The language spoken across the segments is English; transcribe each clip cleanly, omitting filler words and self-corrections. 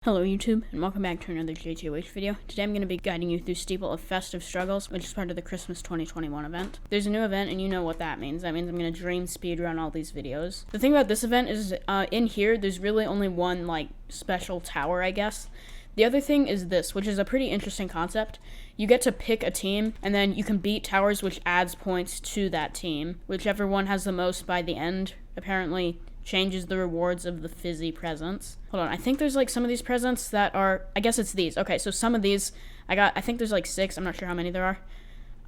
Hello YouTube, and welcome back to another JToH video. Today I'm going to be guiding you through Citadel of Festive Struggles, which is part of the Christmas 2021 event. There's a new event, and you know what that means. That means I'm going to dream speedrun all these videos. The thing about this event is, in here, there's really only one, special tower, I guess. The other thing is this, which is a pretty interesting concept. You get to pick a team, and then you can beat towers, which adds points to that team. Whichever one has the most by the end, apparently changes the rewards of the fizzy presents. Hold on, I think there's some of these presents that are, I guess it's these. Okay, so some of these, I think there's 6, I'm not sure how many there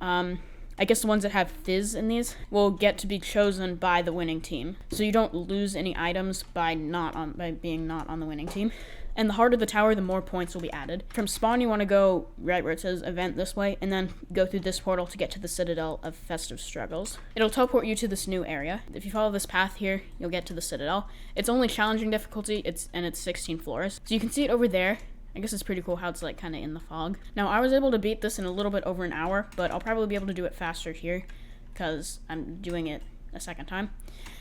are. I guess the ones that have fizz in these will get to be chosen by the winning team. So you don't lose any items by being not on the winning team. And the harder the tower, the more points will be added. From spawn, you want to go right where it says event this way, and then go through this portal to get to the Citadel of Festive Struggles. It'll teleport you to this new area. If you follow this path here, you'll get to the Citadel. It's only challenging difficulty, and it's 16 floors. So you can see it over there. I guess it's pretty cool how it's kind of in the fog. Now, I was able to beat this in a little bit over an hour, but I'll probably be able to do it faster here, because I'm doing it a second time.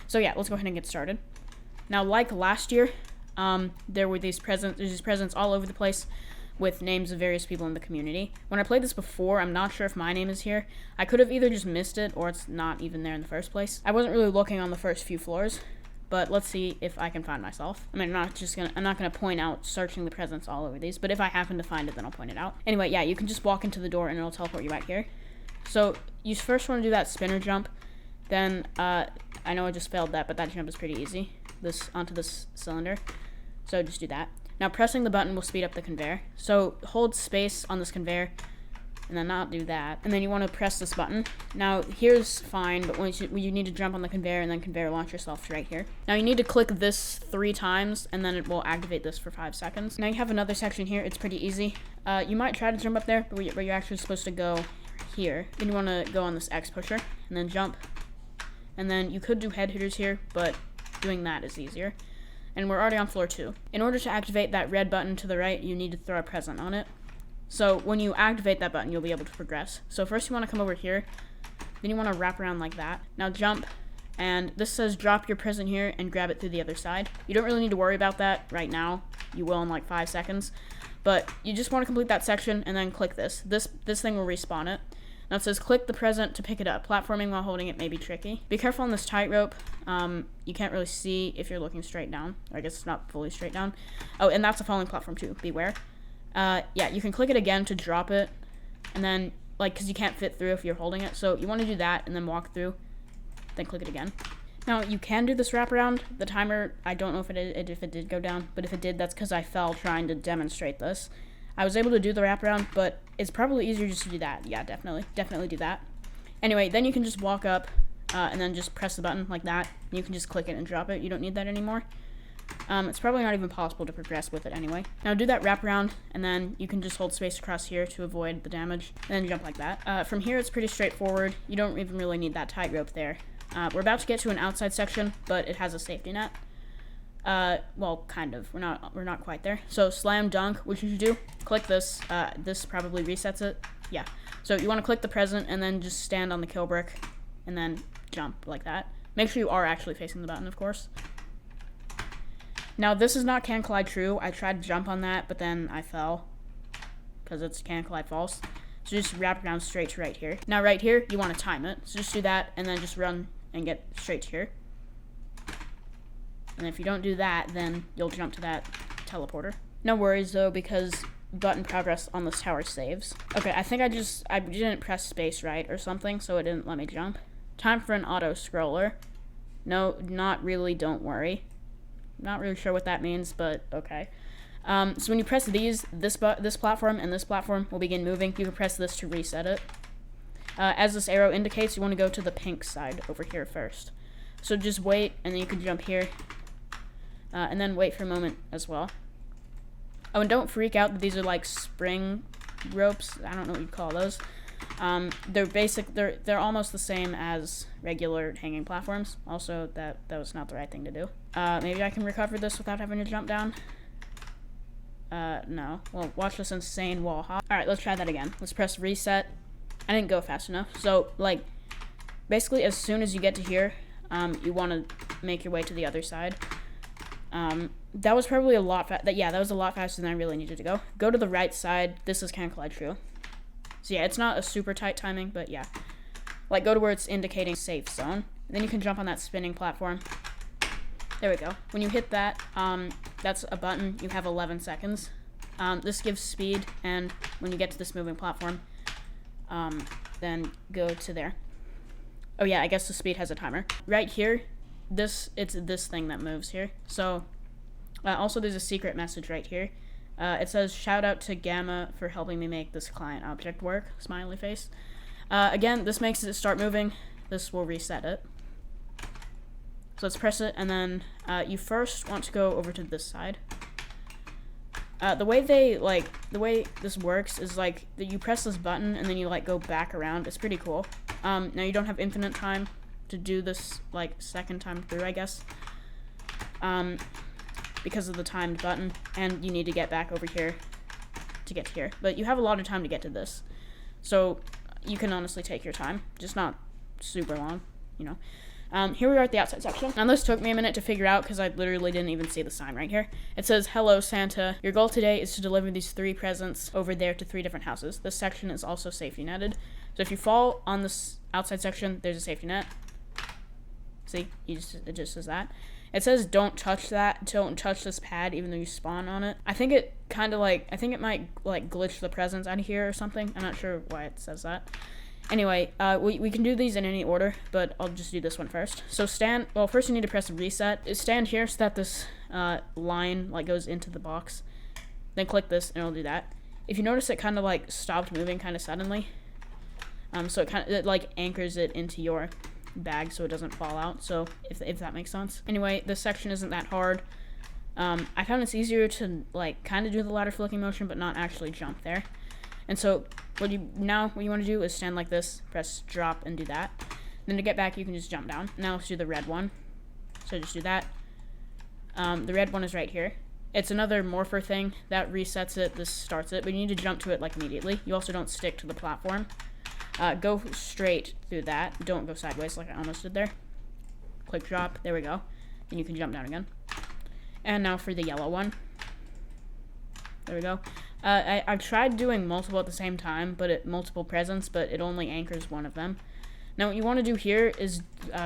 So yeah, let's go ahead and get started. Now, like last year, there were these presents all over the place with names of various people in the community. When I played this before, I'm not sure if my name is here. I could have either just missed it or it's not even there in the first place. I wasn't really looking on the first few floors, but let's see if I can find myself. I mean, I'm not gonna point out searching the presents all over these, but if I happen to find it, then I'll point it out. Anyway, yeah, you can just walk into the door and it'll teleport you right here. So you first want to do that spinner jump. Then I know I just failed that, but that jump is pretty easy. Onto this cylinder. So just do that. Now pressing the button will speed up the conveyor. So hold space on this conveyor and then not do that. And then you want to press this button. Now here's fine, but you need to jump on the conveyor and then conveyor launch yourself to right here. Now you need to click this 3 times and then it will activate this for 5 seconds. Now you have another section here. It's pretty easy. You might try to jump up there, but you're actually supposed to go here. Then you want to go on this X pusher and then jump. And then you could do head hitters here, but doing that is easier. And we're already on floor 2. In order to activate that red button to the right, you need to throw a present on it. So when you activate that button, you'll be able to progress. So first you want to come over here, then you want to wrap around like that. Now jump, and this says drop your present here and grab it through the other side. You don't really need to worry about that right now. You will in 5 seconds. But you just want to complete that section and then click this. This thing will respawn it. Now it says click the present to pick it up. Platforming while holding it may be tricky. Be careful on this tightrope. You can't really see if you're looking straight down. Or I guess it's not fully straight down. Oh, and that's a falling platform too. Beware. Yeah, you can click it again to drop it. And then, because you can't fit through if you're holding it. So you want to do that and then walk through. Then click it again. Now, you can do this wraparound. The timer, I don't know if it did go down. But if it did, that's because I fell trying to demonstrate this. I was able to do the wraparound, but it's probably easier just to do that. Yeah, definitely do that. Anyway, then you can just walk up and then just press the button like that. And you can just click it and drop it. You don't need that anymore. It's probably not even possible to progress with it anyway. Now do that wraparound, and then you can just hold space across here to avoid the damage, and then jump like that. From here, it's pretty straightforward. You don't even really need that tightrope there. We're about to get to an outside section, but it has a safety net. Well, kind of. We're not quite there. So slam dunk, which you should do. Click this. This probably resets it. Yeah. So you want to click the present and then just stand on the kill brick and then jump like that. Make sure you are actually facing the button, of course. Now this is not can collide true. I tried to jump on that, but then I fell because it's can collide false. So just wrap around straight to right here. Now right here, you want to time it. So just do that and then just run and get straight to here. And if you don't do that, then you'll jump to that teleporter. No worries though, because button progress on this tower saves. Okay, I think I didn't press space right or something, so it didn't let me jump. Time for an auto scroller. No, not really, don't worry. Not really sure what that means, but okay. So when you press these, this platform and this platform will begin moving. You can press this to reset it. As this arrow indicates, you want to go to the pink side over here first. So just wait, and then you can jump here. And then wait for a moment as well. Oh, and don't freak out that these are spring ropes. I don't know what you'd call those. They're almost the same as regular hanging platforms. Also, that was not the right thing to do. Maybe I can recover this without having to jump down. No. Well, watch this insane wall hop. Alright, let's try that again. Let's press reset. I didn't go fast enough. So, basically as soon as you get to here, you want to make your way to the other side. That was probably a lot that was a lot faster than I really needed to go. Go to the right side. This is can collide true. So yeah, it's not a super tight timing, but yeah. Like, go to where it's indicating safe zone. Then you can jump on that spinning platform. There we go. When you hit that, that's a button. You have 11 seconds. This gives speed, and when you get to this moving platform, then go to there. Oh yeah, I guess the speed has a timer. Right here, it's this thing that moves here. So, also there's a secret message right here. It says, shout out to Gamma for helping me make this client object work, smiley face. Again, this makes it start moving. This will reset it. So let's press it, and then you first want to go over to this side. The way this works is like that you press this button and then you like go back around. It's pretty cool. Now you don't have infinite time to do this like second time through, I guess. Because of the timed button, and you need to get back over here to get to here. But you have a lot of time to get to this. So you can honestly take your time, just not super long, you know. Here we are at the outside section. Now this took me a minute to figure out because I literally didn't even see the sign right here. It says, hello Santa, your goal today is to deliver these 3 presents over there to 3 different houses. This section is also safety netted. So if you fall on this outside section, there's a safety net. See, it just says that. It says don't touch this pad even though you spawn on it. I think it might like glitch the presents out of here or something. I'm not sure why it says that. Anyway, we can do these in any order, but I'll just do this one first. So first you need to press reset. Stand here so that this line like goes into the box. Then click this and it'll do that. If you notice it kind of like stopped moving kind of suddenly. So it like anchors it into your bag so it doesn't fall out, so if that makes sense. Anyway, this section isn't that hard. I found it's easier to like kind of do the ladder flicking motion but not actually jump there. And so what you want to do is stand like this, press drop and do that. Then to get back you can just jump down. Now let's do the red one. So just do that. The red one is right here. It's another morpher thing that resets it. This starts it, but you need to jump to it like immediately. You also don't stick to the platform. Go straight through that. Don't go sideways like I almost did there. Click drop. There we go. And you can jump down again. And now for the yellow one. There we go. I've tried doing multiple at the same time, multiple presents, but it only anchors one of them. Now what you want to do here is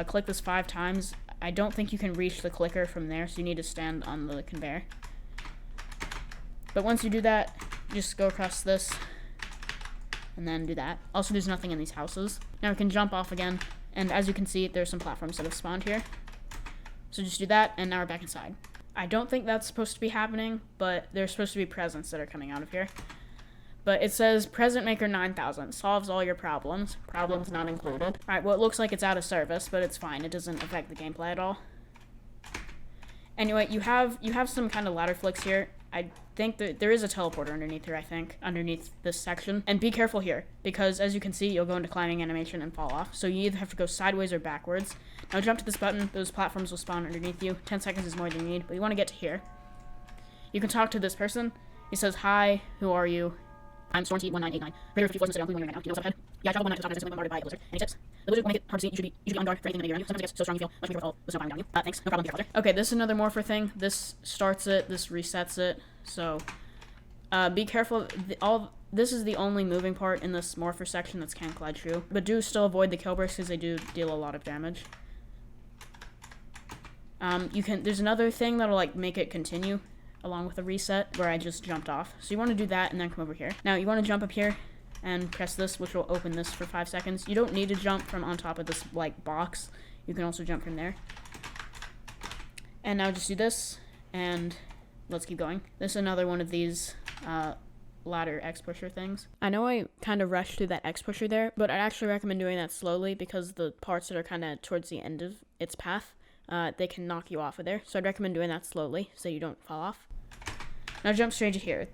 click this 5 times. I don't think you can reach the clicker from there, so you need to stand on the conveyor. But once you do that, just go across this. And then do that. Also, there's nothing in these houses. Now we can jump off again, and as you can see, there's some platforms that have spawned here. So just do that, and now we're back inside. I don't think that's supposed to be happening, but there's supposed to be presents that are coming out of here. But it says, Present Maker 9000, solves all your problems. Problems not included. Alright, well it looks like it's out of service, but it's fine. It doesn't affect the gameplay at all. Anyway, you have some kind of ladder flicks here. I think that there is a teleporter underneath here, underneath this section. And be careful here, because as you can see, you'll go into climbing animation and fall off. So you either have to go sideways or backwards. Now jump to this button, those platforms will spawn underneath you. 10 seconds is more than you need, but you want to get to here. You can talk to this person. He says, hi, who are you? I'm Stormty1989. Raider 54 is on right now. Do you know what's up ahead? Yeah, I traveled 1 night to stop bombarded by a blizzard. Any tips? The blizzard will make it hard to see. You should be on guard for anything that may be around you. Sometimes it gets so strong you feel much weaker with all the snow falling down you. Thanks. No problem, dear father. Okay, this is another morpher thing. This starts it. This resets it. So, be careful. This is the only moving part in this morpher section that's can collide true. But do still avoid the kill bursts because they do deal a lot of damage. There's another thing that'll like make it continue along with the reset where I just jumped off. So you want to do that and then come over here. Now you want to jump up here and press this, which will open this for 5 seconds. You don't need to jump from on top of this like box. You can also jump from there. And now just do this and let's keep going. This is another one of these ladder X pusher things. I know I kind of rushed through that X pusher there, but I'd actually recommend doing that slowly because the parts that are kind of towards the end of its path, they can knock you off of there. So I'd recommend doing that slowly so you don't fall off. Now jump straight to here.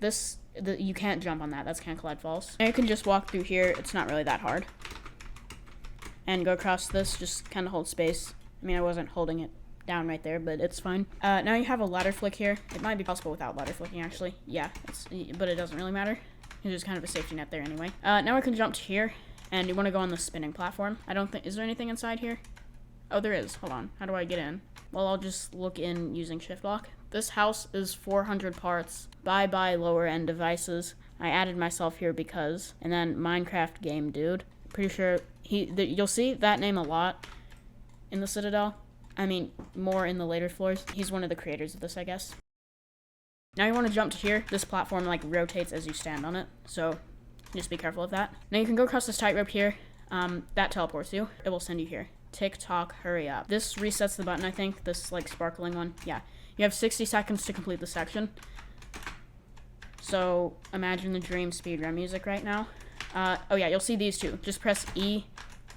You can't jump on that. That's can't collide falls. Now you can just walk through here. It's not really that hard. And go across this. Just kind of hold space. I mean, I wasn't holding it down right there, but it's fine. Now you have a ladder flick here. It might be possible without ladder flicking, actually. Yeah, but it doesn't really matter. There's kind of a safety net there anyway. Now I can jump to here, and you want to go on the spinning platform. Is there anything inside here? Oh, there is. Hold on. How do I get in? Well, I'll just look in using shift lock. This house is 400 parts. Bye-bye lower-end devices. I added myself here because. And then Minecraft game dude. Pretty sure you'll see that name a lot in the Citadel. I mean, more in the later floors. He's one of the creators of this, I guess. Now you want to jump to here. This platform like rotates as you stand on it, so just be careful of that. Now you can go across this tightrope here. That teleports you. It will send you here. Tick-tock, hurry up. This resets the button, I think. This like sparkling one. Yeah. You have 60 seconds to complete the section. So imagine the dream speedrun music right now. Oh yeah, you'll see these two. Just press E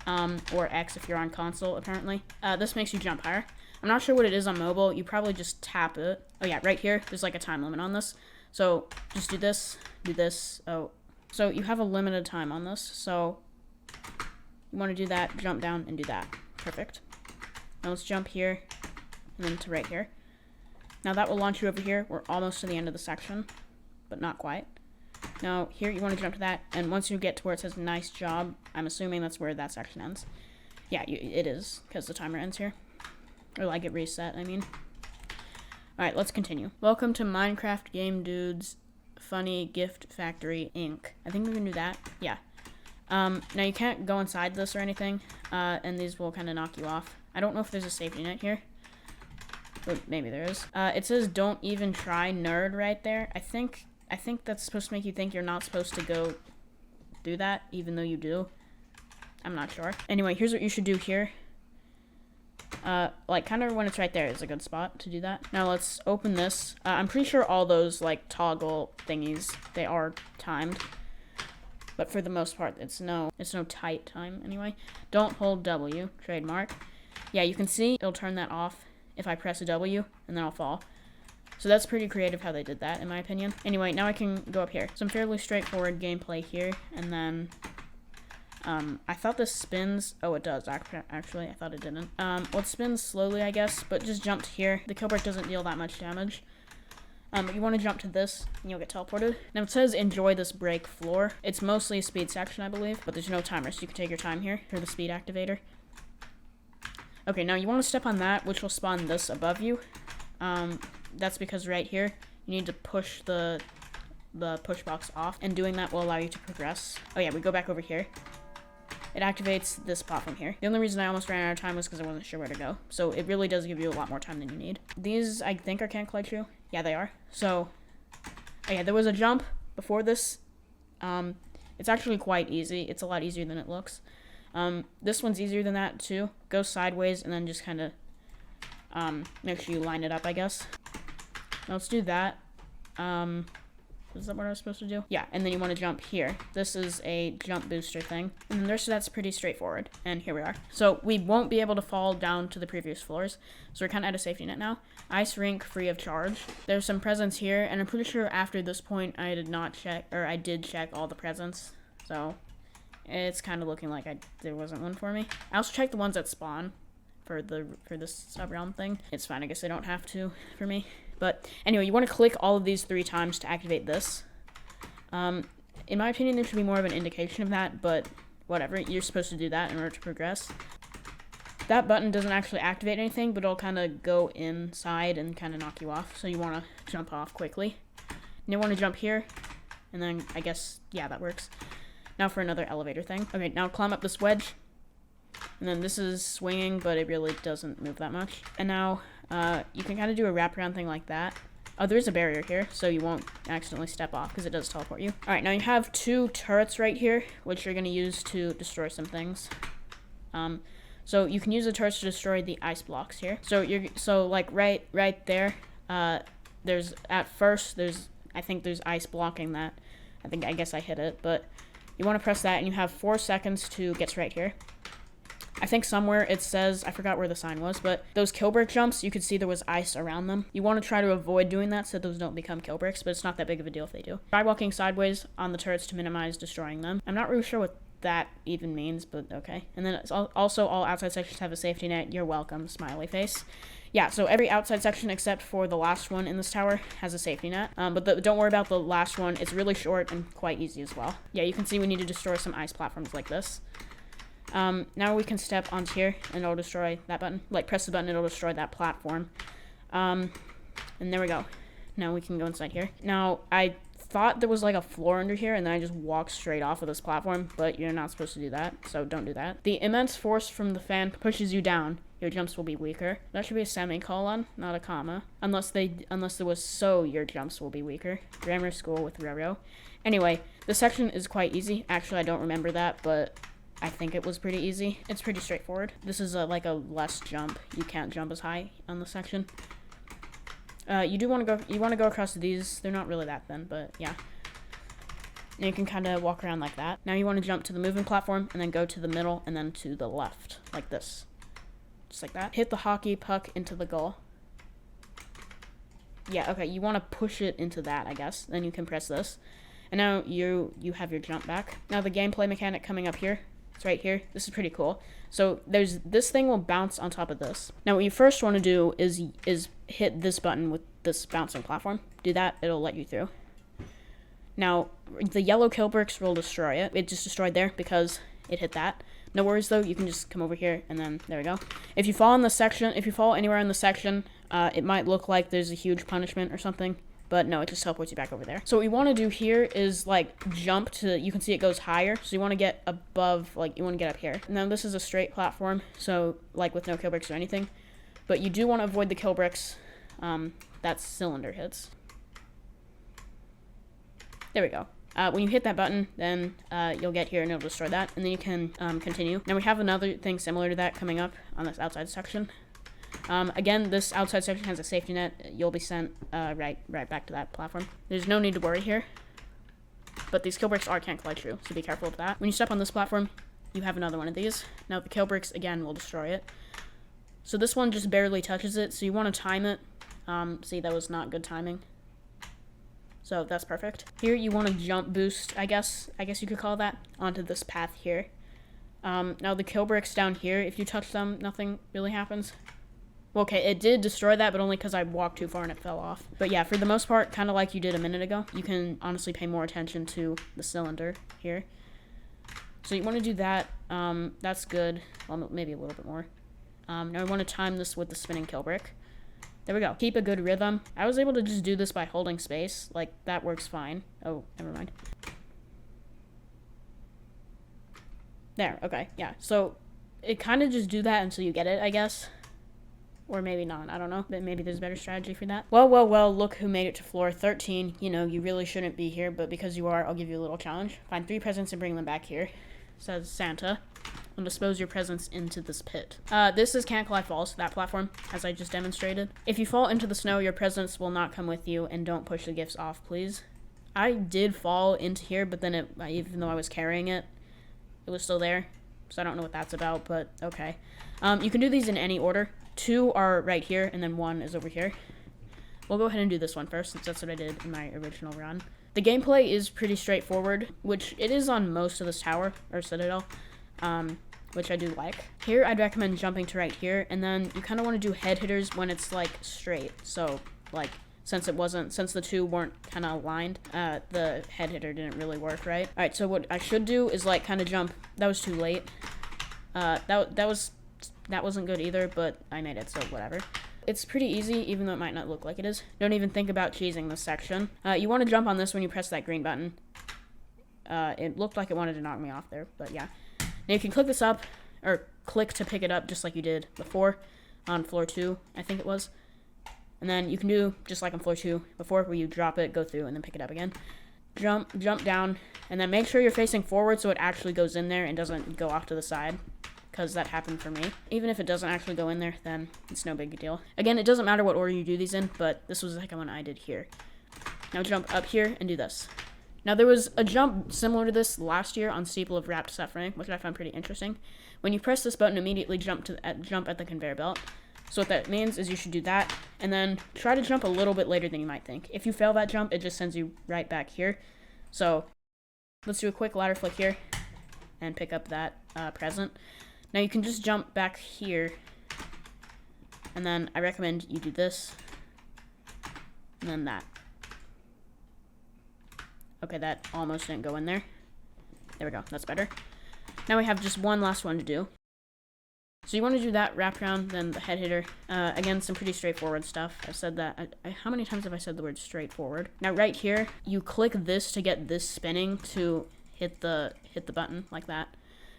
or X if you're on console, apparently. This makes you jump higher. I'm not sure what it is on mobile. You probably just tap it. Oh yeah, right here, there's like a time limit on this. So just do this, oh. So you have a limited time on this. So you want to do that, jump down and do that. Perfect. Now let's jump here and then to right here. Now that will launch you over here. We're almost to the end of the section, but not quite. Now here you want to jump to that, and once you get to where it says nice job, I'm assuming that's where that section ends. Yeah, it is, because the timer ends here. Or like it reset, I mean. Alright, let's continue. Welcome to Minecraft Game Dude's Funny Gift Factory, Inc. I think we can do that. Yeah. Now you can't go inside this or anything, and these will kind of knock you off. I don't know if there's a safety net here. But maybe there is. It says don't even try nerd right there. I think that's supposed to make you think you're not supposed to go do that, even though you do. I'm not sure. Anyway, here's what you should do here. Like, kind of when it's right there is a good spot to do that. Now let's open this. I'm pretty sure all those, like, toggle thingies, they are timed. But for the most part, it's no tight time, anyway. Don't hold W, trademark. Yeah, you can see it'll turn that off if I press a W, and then I'll fall. So that's pretty creative how they did that, in my opinion. Anyway, now I can go up here. Some fairly straightforward gameplay here, and then I thought this spins. Oh, it does, actually. I thought it didn't. Well, it spins slowly, I guess, but just jump to here. The kill brick doesn't deal that much damage. But you want to jump to this, and you'll get teleported. Now, it says enjoy this break floor. It's mostly a speed section, I believe, but there's no timer, so you can take your time here for the speed activator. Okay, now you want to step on that, which will spawn this above you. That's because right here, you need to push the push box off, and doing that will allow you to progress. Oh yeah, we go back over here. It activates this platform here. The only reason I almost ran out of time was because I wasn't sure where to go. So it really does give you a lot more time than you need. These, I think, are can't collect you. Yeah, they are. So, oh yeah, there was a jump before this. It's actually quite easy. It's a lot easier than it looks. This one's easier than that, too. Go sideways and then just kind of make sure you line it up, I guess. Now let's do that. Is that what I was supposed to do? Yeah, and then you want to jump here. This is a jump booster thing. And then the rest of that's pretty straightforward. And here we are. So we won't be able to fall down to the previous floors. So we're kind of at a safety net now. Ice rink free of charge. There's some presents here, and I'm pretty sure after this point I did not check, or I did check all the presents. So it's kind of looking like there wasn't one for me. I also checked the ones that spawn for this sub-realm thing. It's fine, I guess I don't have to for me. But anyway, you want to click all of these 3 times to activate this. In my opinion, there should be more of an indication of that, but whatever. You're supposed to do that in order to progress. That button doesn't actually activate anything, but it'll kind of go inside and kind of knock you off. So you want to jump off quickly. And you want to jump here, and then I guess, yeah, that works. Now for another elevator thing. Okay, now climb up this wedge. And then this is swinging, but it really doesn't move that much. And now you can kind of do a wraparound thing like that. Oh, there's a barrier here, so you won't accidentally step off because it does teleport you. All right, now you have 2 turrets right here, which you're going to use to destroy some things. So you can use the turrets to destroy the ice blocks here. So like right there, there's I think there's ice blocking that. I guess I hit it, but you want to press that, and you have 4 seconds to get to right here. I think somewhere it says, I forgot where the sign was, but those kill brick jumps, you could see there was ice around them. You want to try to avoid doing that so those don't become kill bricks, but it's not that big of a deal if they do. Try walking sideways on the turrets to minimize destroying them. I'm not really sure what that even means, but okay. And then it's also all outside sections have a safety net. You're welcome, smiley face. Yeah, so every outside section except for the last one in this tower has a safety net. But don't worry about the last one. It's really short and quite easy as well. Yeah, you can see we need to destroy some ice platforms like this. Now we can step onto here and it'll destroy that button. Like, press the button, it'll destroy that platform. And there we go. Now we can go inside here. Now, I thought there was like a floor under here, and then I just walked straight off of this platform, but you're not supposed to do that, so don't do that. The immense force from the fan pushes you down. Your jumps will be weaker. That should be a semicolon, not a comma. Unless there was so your jumps will be weaker. Grammar school with Roro. Anyway, this section is quite easy. Actually, I don't remember that, but I think it was pretty easy. It's pretty straightforward. This is like a less jump. You can't jump as high on this section. You want to go across these. They're not really that thin, but yeah. And you can kind of walk around like that. Now you want to jump to the moving platform and then go to the middle and then to the left, like this. Just like that. Hit the hockey puck into the goal. Yeah, okay, you want to push it into that, I guess. Then you can press this. And now you have your jump back. Now the gameplay mechanic coming up here. It's right here. This is pretty cool. So this thing will bounce on top of this. Now what you first want to do is hit this button with this bouncing platform. Do that, it'll let you through. Now the yellow kill bricks will destroy it. It just destroyed there because it hit that. No worries though, you can just come over here and then there we go. If you fall in the section, if you fall anywhere in the section, it might look like there's a huge punishment or something. But no, it just teleports you back over there. So what you want to do here is like jump to, you can see it goes higher. So you want to get above, like you want to get up here. Now this is a straight platform, so like with no kill bricks or anything. But you do want to avoid the kill bricks that cylinder hits. There we go. When you hit that button, then you'll get here and it'll destroy that. And then you can continue. Now we have another thing similar to that coming up on this outside section. Again, this outside section has a safety net. You'll be sent right back to that platform. There's no need to worry here. But these kill bricks can't collide true, so be careful of that. When you step on this platform, you have another one of these. Now the kill bricks, again, will destroy it. So this one just barely touches it, so you want to time it. See, that was not good timing. So that's perfect. Here you want to jump boost, I guess you could call that, onto this path here. Now the kill bricks down here, if you touch them, nothing really happens. Okay, it did destroy that, but only because I walked too far and it fell off. But yeah, for the most part, kind of like you did a minute ago, you can honestly pay more attention to the cylinder here. So you want to do that. That's good. Well, maybe a little bit more. Now I want to time this with the spinning kill brick. There we go. Keep a good rhythm. I was able to just do this by holding space. Like, that works fine. Oh, never mind. There, okay, yeah. So, it kind of just do that until you get it, I guess. Or maybe not, I don't know. But maybe there's a better strategy for that. Well, look who made it to floor 13. You know, you really shouldn't be here, but because you are, I'll give you a little challenge. Find 3 presents and bring them back here. Says Santa. And dispose your presents into this pit. This is Can't Collide Falls, that platform, as I just demonstrated. If you fall into the snow, your presents will not come with you, and don't push the gifts off, please. I did fall into here, but then even though I was carrying it, it was still there. So I don't know what that's about, but okay. You can do these in any order. 2 are right here, and then 1 is over here. We'll go ahead and do this one first, since that's what I did in my original run. The gameplay is pretty straightforward, which it is on most of this tower, or Citadel, which I do like. Here, I'd recommend jumping to right here, and then you kind of want to do head hitters when it's, like, straight. So, like, since the 2 weren't kind of aligned, the head hitter didn't really work right. Alright, so what I should do is, like, kind of jump. That was too late. That wasn't good either, but I made it, so whatever. It's pretty easy, even though it might not look like it is. Don't even think about cheesing this section. You want to jump on this when you press that green button. It looked like it wanted to knock me off there, but yeah. Now you can click this up, or click to pick it up just like you did before on floor 2, I think it was. And then you can do just like on floor 2 before, where you drop it, go through, and then pick it up again. Jump down, and then make sure you're facing forward so it actually goes in there and doesn't go off to the side, because that happened for me. Even if it doesn't actually go in there, then it's no big deal. Again, it doesn't matter what order you do these in, but this was the second one I did here. Now jump up here and do this. Now there was a jump similar to this last year on Steeple of Wrapped Suffering, which I found pretty interesting. When you press this button, immediately jump at the conveyor belt. So what that means is you should do that, and then try to jump a little bit later than you might think. If you fail that jump, it just sends you right back here. So let's do a quick ladder flick here and pick up that present. Now you can just jump back here, and then I recommend you do this, and then that. Okay, that almost didn't go in there. There we go, that's better. Now we have just one last one to do. So you want to do that, wrap around, then the head hitter. Again, some pretty straightforward stuff. I've said that. How many times have I said the word straightforward? Now right here, you click this to get this spinning to hit the button like that.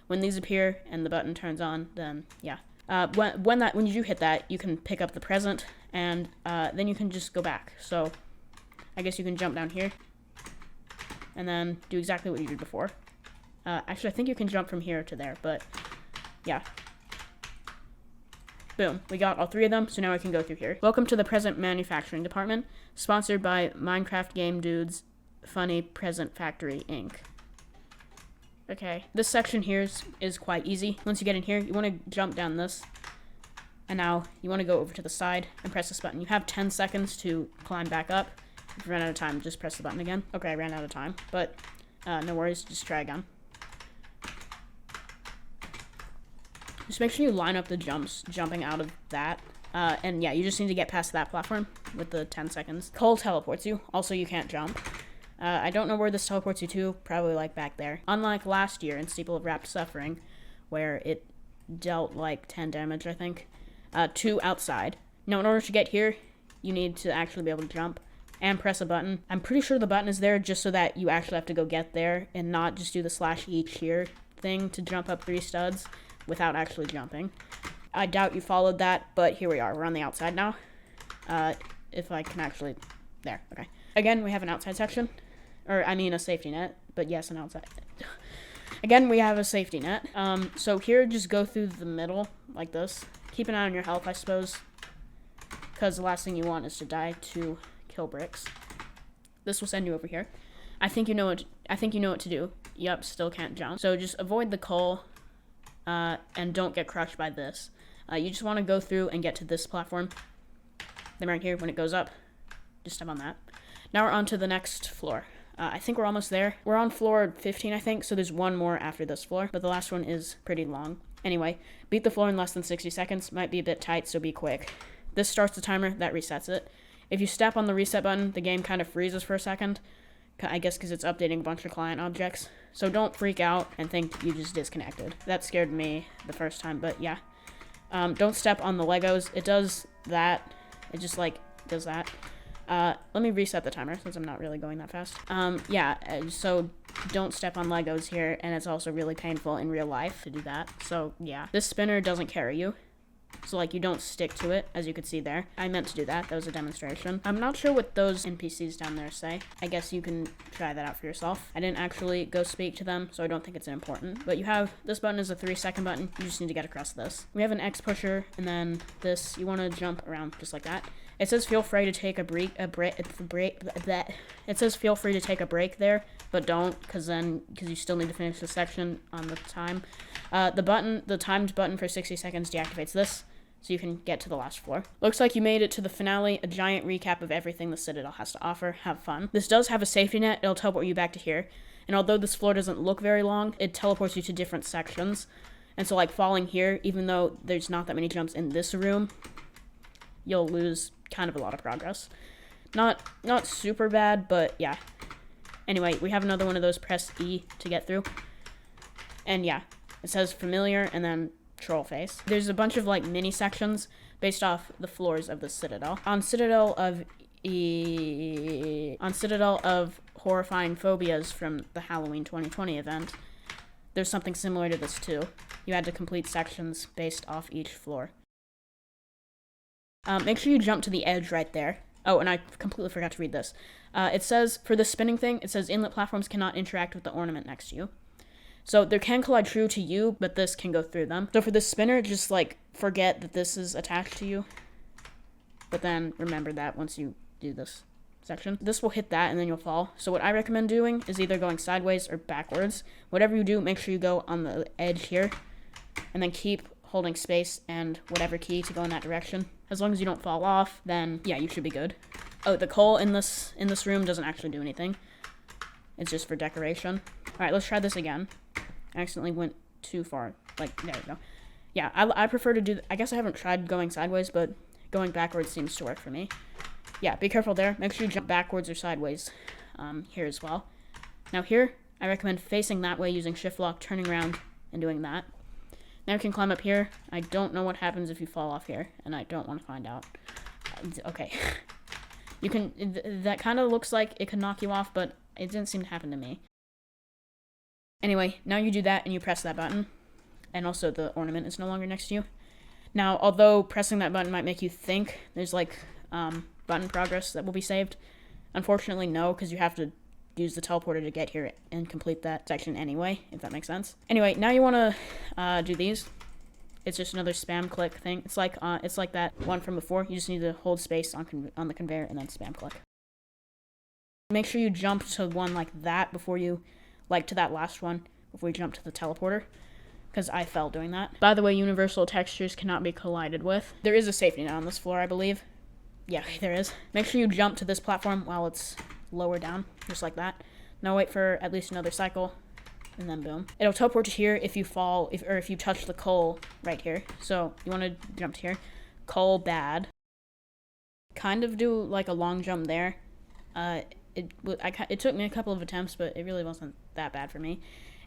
When these appear and the button turns on, then yeah. When you do hit that, you can pick up the present, and then you can just go back. So I guess you can jump down here, and then do exactly what you did before. Actually, I think you can jump from here to there, but yeah. Boom, we got all 3 of them, so now I can go through here. Welcome to the present manufacturing department, sponsored by Minecraft Game Dudes Funny Present Factory, Inc. Okay, this section here is quite easy. Once you get in here, you want to jump down this, and now you want to go over to the side and press this button. You have 10 seconds to climb back up. If you run out of time, just press the button again. Okay, I ran out of time, but no worries, just try again. Just make sure you line up the jumping out of that. And yeah, you just need to get past that platform with the 10 seconds. Coal teleports you. Also, you can't jump. I don't know where this teleports you to. Probably like back there. Unlike last year in Steeple of Wrapped Suffering, where it dealt like 10 damage, I think, to outside. Now, in order to get here, you need to actually be able to jump and press a button. I'm pretty sure the button is there just so that you actually have to go get there and not just do the /E here thing to jump up 3 studs without actually jumping. I doubt you followed that, but here we are. We're on the outside now. If I can actually... There, okay. Again, we have an outside section. Or, I mean, a safety net. But yes, an outside. Again, we have a safety net. So here, just go through the middle, like this. Keep an eye on your health, I suppose. Because the last thing you want is to die to kill bricks. This will send you over here. I think you know what to do. Yep, still can't jump. So just avoid the coal. And don't get crushed by this. You just want to go through and get to this platform. Then right here, when it goes up, just step on that. Now we're on to the next floor. I think we're almost there. We're on floor 15, I think, so there's one more after this floor, but the last one is pretty long. Anyway, beat the floor in less than 60 seconds. Might be a bit tight, so be quick. This starts the timer, that resets it. If you step on the reset button, the game kind of freezes for a second. I guess because it's updating a bunch of client objects. So don't freak out and think you just disconnected. That scared me the first time, but yeah. Don't step on the Legos. It does that. It just, like, does that. Let me reset the timer since I'm not really going that fast. So don't step on Legos here, and it's also really painful in real life to do that. So, yeah. This spinner doesn't carry you. So, like, you don't stick to it, as you could see there. I meant to do that. That was a demonstration. I'm not sure what those NPCs down there say. I guess you can try that out for yourself. I didn't actually go speak to them, so I don't think it's important. But you have, this button is a 3-second button. You just need to get across this. We have an X pusher, and then this, you want to jump around just like that. It says feel free to take a break. It says feel free to take a break there, but don't, because you still need to finish the section on the time. The timed button for 60 seconds deactivates this, so you can get to the last floor. Looks like you made it to the finale, a giant recap of everything the Citadel has to offer. Have fun. This does have a safety net. It'll teleport you back to here. And although this floor doesn't look very long, it teleports you to different sections. And so, like, falling here, even though there's not that many jumps in this room, you'll lose kind of a lot of progress. Not super bad, but yeah. Anyway, we have another one of those. Press E to get through. And yeah, it says familiar and then troll face. There's a bunch of, like, mini sections based off the floors of the Citadel. On Citadel of Horrifying Phobias from the Halloween 2020 event, there's something similar to this too. You had to complete sections based off each floor. Make sure you jump to the edge right there. Oh, and I completely forgot to read this. It says, for the spinning thing, it says inlet platforms cannot interact with the ornament next to you. So they can collide true to you, but this can go through them. So for this spinner, just, like, forget that this is attached to you. But then remember that once you do this section. This will hit that, and then you'll fall. So what I recommend doing is either going sideways or backwards. Whatever you do, make sure you go on the edge here, and then keep holding space and whatever key to go in that direction. As long as you don't fall off, then yeah, you should be good. Oh, the coal in this room doesn't actually do anything. It's just for decoration. All right, let's try this again. I accidentally went too far. Like, there we go. Yeah, I prefer to do... I guess I haven't tried going sideways, but going backwards seems to work for me. Yeah, be careful there. Make sure you jump backwards or sideways here as well. Now here, I recommend facing that way using shift lock, turning around, and doing that. Now you can climb up here. I don't know what happens if you fall off here, and I don't want to find out. Okay. You can, that kind of looks like it could knock you off, but it didn't seem to happen to me. Anyway, now you do that and you press that button, and also the ornament is no longer next to you. Now, although pressing that button might make you think there's like button progress that will be saved, unfortunately no, because you have to use the teleporter to get here and complete that section anyway, if that makes sense. Anyway, now you want to do these. It's just another spam click thing. It's like that one from before. You just need to hold space on the conveyor and then spam click. Make sure you jump to one like that before you, like to that last one, before you jump to the teleporter, because I fell doing that. By the way, universal textures cannot be collided with. There is a safety net on this floor, I believe. Yeah, there is. Make sure you jump to this platform while it's lower down, just like that. Now wait for at least another cycle, and then boom. It'll teleport to here if you fall, or if you touch the coal right here. So you want to jump to here. Coal bad. Kind of do like a long jump there. It took me a couple of attempts, but it really wasn't that bad for me.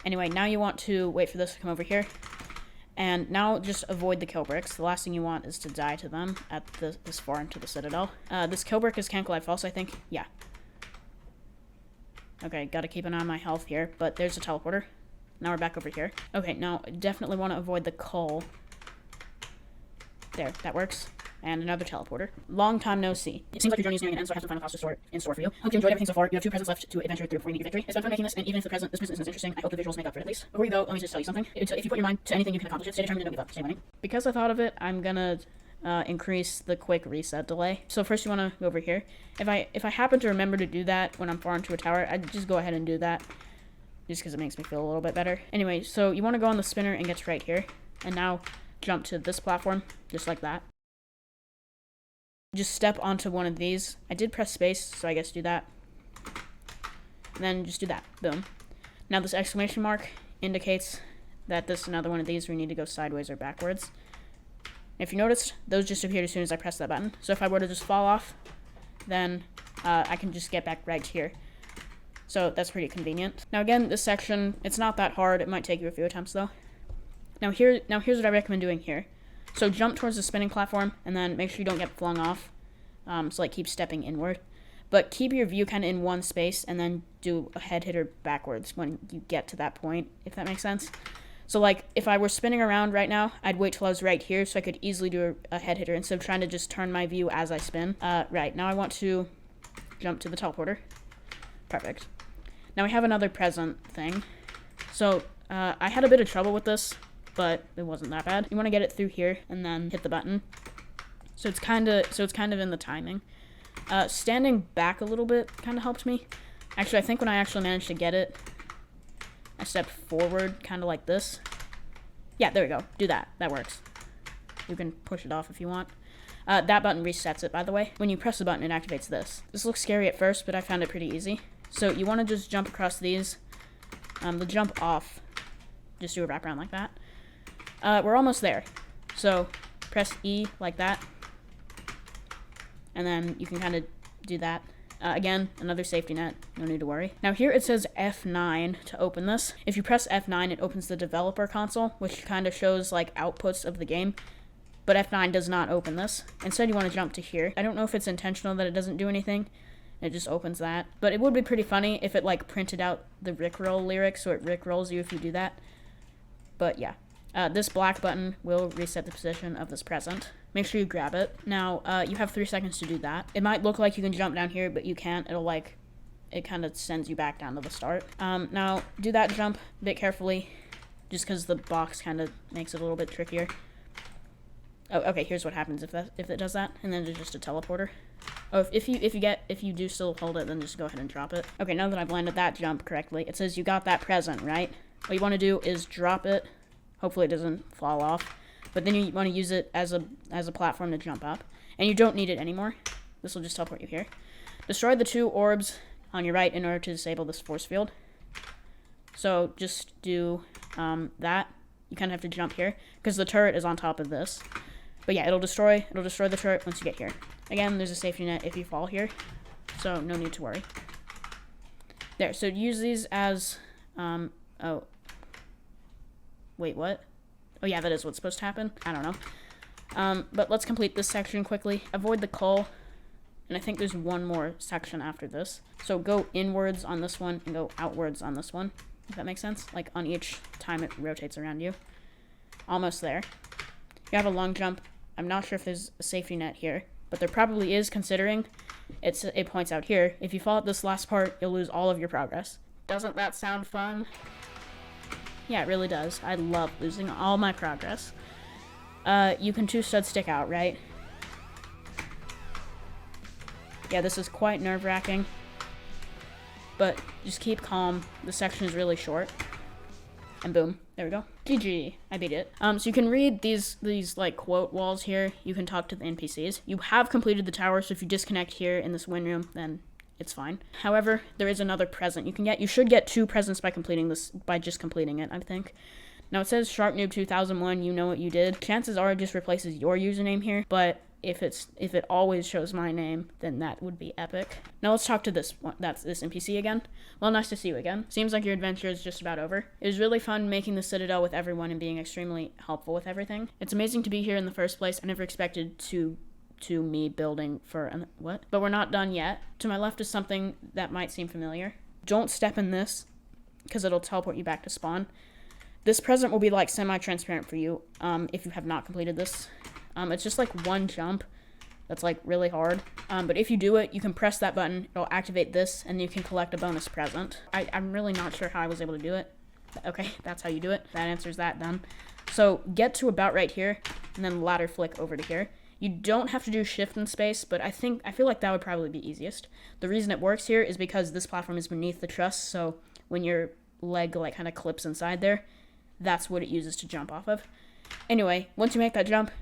Anyway, now you want to wait for this to come over here. And now just avoid the kill bricks. The last thing you want is to die to them at this far into the Citadel. This kill brick is can't collide false, I think. Yeah. Okay, gotta keep an eye on my health here, but there's a teleporter. Now we're back over here. Okay, now definitely want to avoid the coal. There, that works. And another teleporter. Long time no see. It seems like your journey is nearing an end, so I have some final thoughts in store for you. Hope you enjoyed everything so far. You have 2 presents left to adventure through before you meet your victory. It's been fun making this, and even if this present isn't as interesting, I hope the visuals make up for it at least. Before you go, let me just tell you something. If you put your mind to anything, you can accomplish it. Stay determined and don't give up. Stay winning. Because I thought of it, I'm gonna increase the quick reset delay. So first you want to go over here. If I happen to remember to do that when I'm far into a tower, I'd just go ahead and do that, just because it makes me feel a little bit better. Anyway, so you want to go on the spinner and get right here, and now jump to this platform, just like that. Just step onto one of these. I did press space, so I guess do that. And then just do that. Boom. Now this exclamation mark indicates that this is another one of these where you need to go sideways or backwards. If you noticed, those just appeared as soon as I pressed that button. So if I were to just fall off, then I can just get back right here. So that's pretty convenient. Now again, this section, it's not that hard. It might take you a few attempts though. Now here's what I recommend doing here. So jump towards the spinning platform, and then make sure you don't get flung off. So like keep stepping inward. But keep your view kind of in one space, and then do a head hitter backwards when you get to that point, if that makes sense. So like if I were spinning around right now, I'd wait till I was right here so I could easily do a head hitter instead of trying to just turn my view as I spin. Right, now I want to jump to the teleporter. Perfect. Now we have another present thing. So I had a bit of trouble with this, but it wasn't that bad. You want to get it through here and then hit the button. So it's kind of in the timing. Standing back a little bit kind of helped me. Actually, I think when I actually managed to get it, I stepped forward kind of like this. Yeah, there we go. Do that. That works. You can push it off if you want. That button resets it, by the way. When you press the button, it activates this. This looks scary at first, but I found it pretty easy. So you want to just jump across these. The jump off, just do a wraparound like that. We're almost there. So press E like that. And then you can kind of do that. Again, another safety net. No need to worry. Now here it says F9 to open this. If you press F9, it opens the developer console, which kind of shows like outputs of the game. But F9 does not open this. Instead, you want to jump to here. I don't know if it's intentional that it doesn't do anything. It just opens that. But it would be pretty funny if it like printed out the Rickroll lyrics, so it Rickrolls you if you do that. But yeah. This black button will reset the position of this present. Make sure you grab it. Now, you have 3 seconds to do that. It might look like you can jump down here, but you can't. It'll like, it kind of sends you back down to the start. Now, do that jump a bit carefully, just because the box kind of makes it a little bit trickier. Oh, okay, here's what happens if it does that, and then there's just a teleporter. Oh, if you do still hold it, then just go ahead and drop it. Okay, now that I've landed that jump correctly, it says you got that present, right? What you want to do is drop it. Hopefully it doesn't fall off. But then you want to use it as a platform to jump up. And you don't need it anymore. This will just teleport you here. Destroy the 2 orbs on your right in order to disable this force field. So just do that. You kind of have to jump here because the turret is on top of this. But yeah, it'll destroy the turret once you get here. Again, there's a safety net if you fall here. So no need to worry. There, so use these as oh. Wait, what? Oh yeah, that is what's supposed to happen. I don't know. But let's complete this section quickly. Avoid the coal. And I think there's one more section after this. So go inwards on this one and go outwards on this one. If that makes sense. Like on each time it rotates around you. Almost there. You have a long jump. I'm not sure if there's a safety net here. But there probably is, considering it points out here. If you fall at this last part, you'll lose all of your progress. Doesn't that sound fun? Yeah, it really does. I love losing all my progress. You can 2-stud stick out, right? Yeah, this is quite nerve-wracking. But just keep calm. The section is really short. And boom, there we go. GG, I beat it. So you can read these like quote walls here. You can talk to the NPCs. You have completed the tower, so if you disconnect here in this win room, then it's fine. However, there is another present you can get. You should get 2 presents by completing this, by just completing it, I think. Now it says Shark Noob 2001, you know what you did. Chances are it just replaces your username here, but if it always shows my name, then that would be epic. Now let's talk to this one. That's this NPC again. Well, nice to see you again. Seems like your adventure is just about over. It was really fun making the Citadel with everyone and being extremely helpful with everything. It's amazing to be here in the first place. I never expected to me building for what? But we're not done yet. To my left is something that might seem familiar. Don't step in this, because it'll teleport you back to spawn. This present will be like semi-transparent for you if you have not completed this. It's just like one jump that's like really hard. But if you do it, you can press that button, it'll activate this, and you can collect a bonus present. I'm really not sure how I was able to do it. Okay, that's how you do it. That answers that, done. So get to about right here, and then ladder flick over to here. You don't have to do shift and space, but I feel like that would probably be easiest. The reason it works here is because this platform is beneath the truss, so when your leg like kind of clips inside there, that's what it uses to jump off of. Anyway, once you make that jump,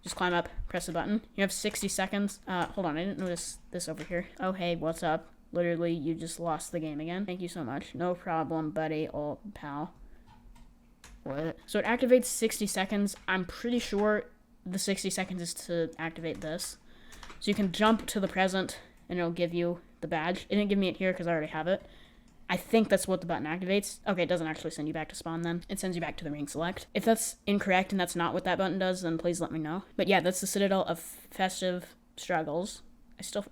just climb up, press the button. You have 60 seconds. Hold on, I didn't notice this over here. Oh, hey, what's up? Literally, you just lost the game again. Thank you so much. No problem, buddy, old pal. What? So it activates 60 seconds. I'm pretty sure the 60 seconds is to activate this. So you can jump to the present, and it'll give you the badge. It didn't give me it here because I already have it. I think that's what the button activates. Okay, it doesn't actually send you back to spawn then. It sends you back to the ring select. If that's incorrect and that's not what that button does, then please let me know. But yeah, that's the Citadel of Festive Struggles.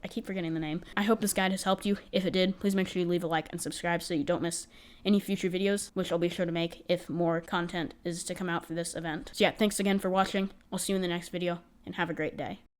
I keep forgetting the name. I hope this guide has helped you. If it did, please make sure you leave a like and subscribe so you don't miss any future videos, which I'll be sure to make if more content is to come out for this event. So yeah, thanks again for watching. I'll see you in the next video, and have a great day.